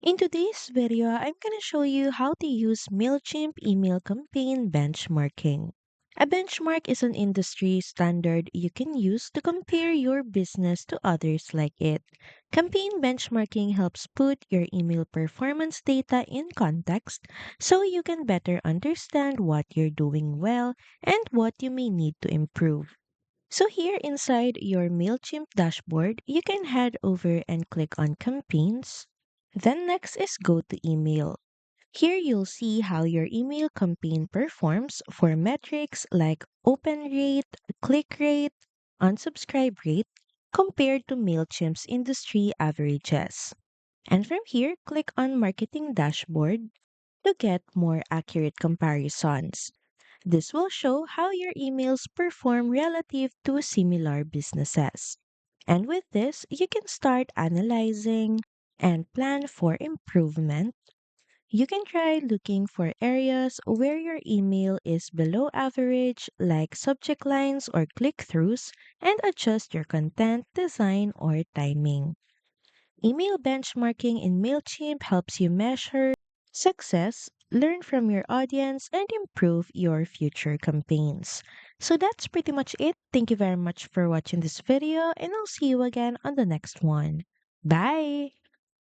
In today's video, I'm going to show you how to use Mailchimp email campaign benchmarking. A benchmark is an industry standard you can use to compare your business to others like it. Campaign benchmarking helps put your email performance data in context so you can better understand what you're doing well and what you may need to improve. So here inside your MailChimp dashboard, you can head over and click on campaigns. Then next is go to email. Here you'll see how your email campaign performs for metrics like open rate, click rate, unsubscribe rate compared to MailChimp's industry averages. And from here, click on marketing dashboard to get more accurate comparisons. This will show how your emails perform relative to similar businesses. And with this, you can start analyzing and plan for improvement. You can try looking for areas where your email is below average, like subject lines or click throughs, and adjust your content, design, or timing. Email benchmarking in MailChimp helps you measure success, learn from your audience, and improve your future campaigns. So that's pretty much it. Thank you very much for watching this video, and I'll see you again on the next one. Bye!